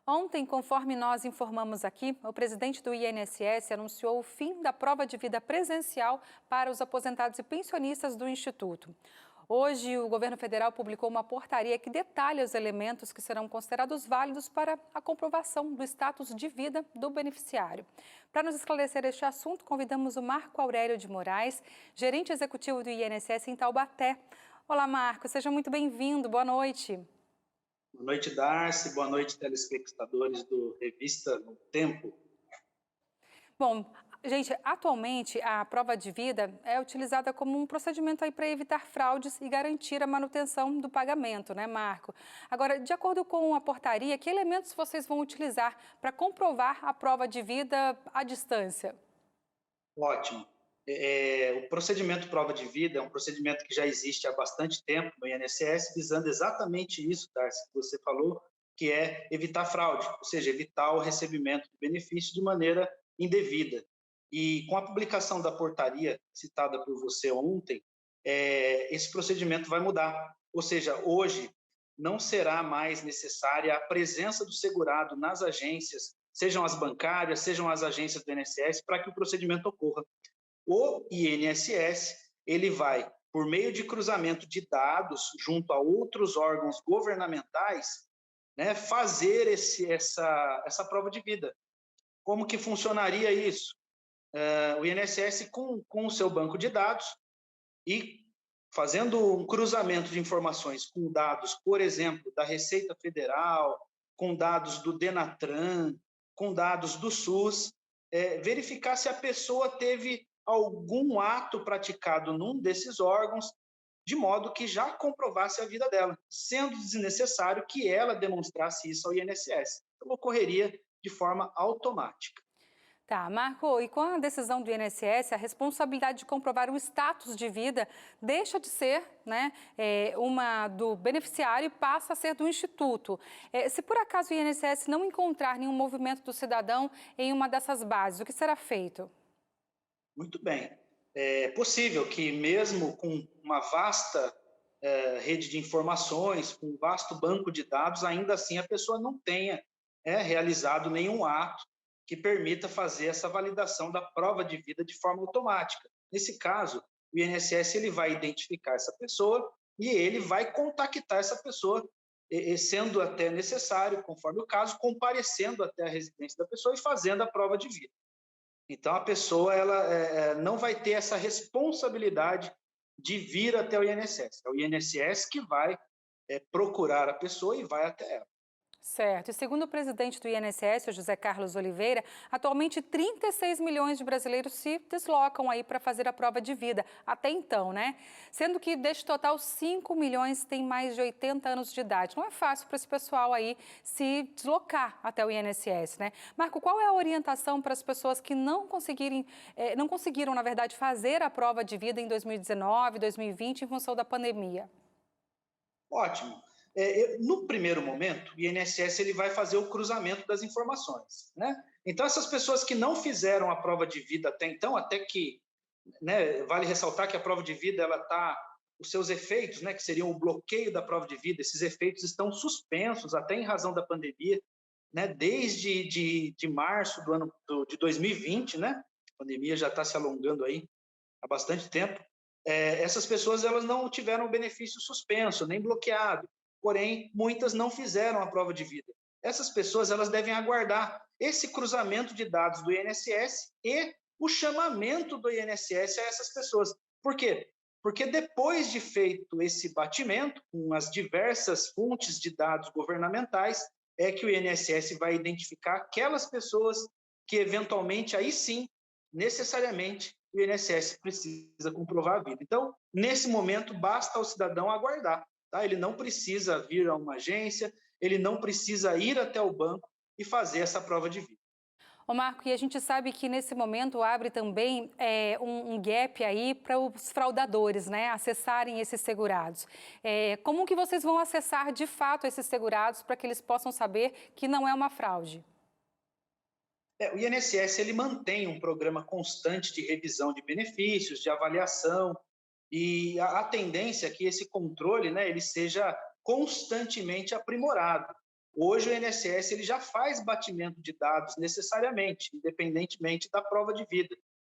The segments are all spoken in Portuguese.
Ontem, conforme nós informamos aqui, o presidente do INSS anunciou o fim da prova de vida presencial para os aposentados e pensionistas do Instituto. Hoje, o governo federal publicou uma portaria que detalha os elementos que serão considerados válidos para a comprovação do status de vida do beneficiário. Para nos esclarecer este assunto, convidamos o Marco Aurélio de Moraes, gerente executivo do INSS em Taubaté. Olá, Marco, seja muito bem-vindo, boa noite. Boa noite, Darcy. Boa noite, telespectadores do Revista No Tempo. Bom, gente, atualmente a prova de vida é utilizada como um procedimento aí para evitar fraudes e garantir a manutenção do pagamento, né, Marco? Agora, de acordo com a portaria, que elementos vocês vão utilizar para comprovar a prova de vida à distância? Ótimo. O procedimento prova de vida é um procedimento que já existe há bastante tempo no INSS, visando exatamente isso, Darcy, que você falou, que é evitar fraude, ou seja, evitar o recebimento do benefício de maneira indevida. E com a publicação da portaria citada por você ontem, esse procedimento vai mudar. Ou seja, hoje não será mais necessária a presença do segurado nas agências, sejam as bancárias, sejam as agências do INSS, para que o procedimento ocorra. O INSS, ele vai, por meio de cruzamento de dados junto a outros órgãos governamentais, né, fazer essa prova de vida. Como que funcionaria isso? O INSS, com o seu banco de dados e fazendo um cruzamento de informações com dados, por exemplo, da Receita Federal, com dados do Denatran, com dados do SUS, verificar se a pessoa teve algum ato praticado num desses órgãos, de modo que já comprovasse a vida dela, sendo desnecessário que ela demonstrasse isso ao INSS. Então, ocorreria de forma automática. Tá, Marco, e com a decisão do INSS, a responsabilidade de comprovar o status de vida deixa de ser, né, uma do beneficiário e passa a ser do Instituto. Se por acaso o INSS não encontrar nenhum movimento do cidadão em uma dessas bases, o que será feito? Muito bem. É possível que, mesmo com uma vasta rede de informações, com um vasto banco de dados, ainda assim a pessoa não tenha realizado nenhum ato que permita fazer essa validação da prova de vida de forma automática. Nesse caso, o INSS ele vai identificar essa pessoa e ele vai contactar essa pessoa, sendo até necessário, conforme o caso, comparecendo até a residência da pessoa e fazendo a prova de vida. Então, a pessoa ela não vai ter essa responsabilidade de vir até o INSS. É o INSS que vai procurar a pessoa e vai até ela. Certo. E segundo o presidente do INSS, o José Carlos Oliveira, atualmente 36 milhões de brasileiros se deslocam aí para fazer a prova de vida, até então, né? Sendo que deste total, 5 milhões têm mais de 80 anos de idade. Não é fácil para esse pessoal aí se deslocar até o INSS, né? Marco, qual é a orientação para as pessoas que não conseguiram, na verdade, fazer a prova de vida em 2019, 2020, em função da pandemia? Ótimo. No primeiro momento, o INSS ele vai fazer o cruzamento das informações, né? Então, essas pessoas que não fizeram a prova de vida até então, até que, né, vale ressaltar que a prova de vida, ela tá, os seus efeitos, né, que seriam o bloqueio da prova de vida, esses efeitos estão suspensos até em razão da pandemia, né, desde de março de 2020, né? A pandemia já está se alongando aí há bastante tempo. Essas pessoas elas não tiveram o benefício suspenso, nem bloqueado, porém, muitas não fizeram a prova de vida. Essas pessoas elas devem aguardar esse cruzamento de dados do INSS e o chamamento do INSS a essas pessoas. Por quê? Porque depois de feito esse batimento, com as diversas fontes de dados governamentais, é que o INSS vai identificar aquelas pessoas que, eventualmente, aí sim, necessariamente, o INSS precisa comprovar a vida. Então, nesse momento, basta ao cidadão aguardar. Tá? Ele não precisa vir a uma agência, ele não precisa ir até o banco e fazer essa prova de vida. Ô Marco, e a gente sabe que nesse momento abre também um gap aí para os fraudadores, né, acessarem esses segurados. Como que vocês vão acessar de fato esses segurados para que eles possam saber que não é uma fraude? O INSS ele mantém um programa constante de revisão de benefícios, de avaliação, e a tendência é que esse controle, né, ele seja constantemente aprimorado. Hoje o INSS ele já faz batimento de dados necessariamente, independentemente da prova de vida,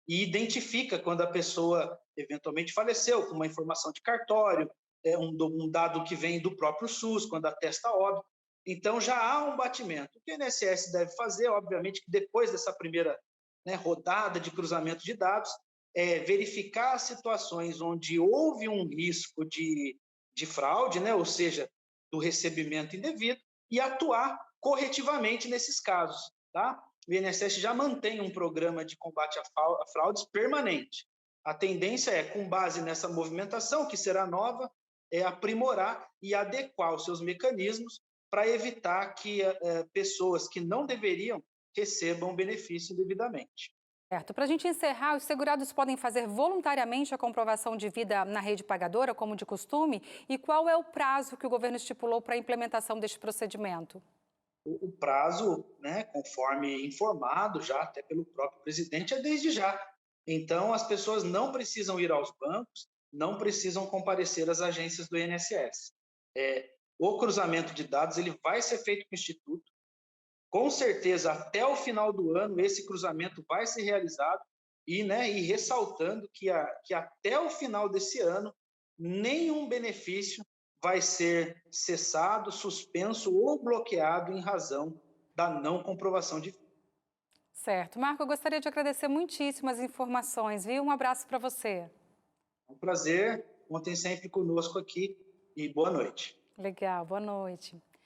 e identifica quando a pessoa eventualmente faleceu, com uma informação de cartório, um dado que vem do próprio SUS, quando atesta óbito. Então já há um batimento. O que o INSS deve fazer, obviamente, que depois dessa primeira, né, rodada de cruzamento de dados, é verificar as situações onde houve um risco de fraude, né, ou seja, do recebimento indevido, e atuar corretivamente nesses casos. Tá? O INSS já mantém um programa de combate a fraudes permanente. A tendência é, com base nessa movimentação, que será nova, aprimorar e adequar os seus mecanismos para evitar que pessoas que não deveriam recebam benefício indevidamente. Certo. Para a gente encerrar, os segurados podem fazer voluntariamente a comprovação de vida na rede pagadora, como de costume? E qual é o prazo que o governo estipulou para a implementação deste procedimento? O prazo, né, conforme informado já até pelo próprio presidente, é desde já. Então, as pessoas não precisam ir aos bancos, não precisam comparecer às agências do INSS. O cruzamento de dados ele vai ser feito com o Instituto. Com certeza, até o final do ano, esse cruzamento vai ser realizado e ressaltando que até o final desse ano, nenhum benefício vai ser cessado, suspenso ou bloqueado em razão da não comprovação de vida. Certo. Marco, eu gostaria de agradecer muitíssimo as informações, viu? Um abraço para você. É um prazer, contem sempre conosco aqui e boa noite. Legal, boa noite.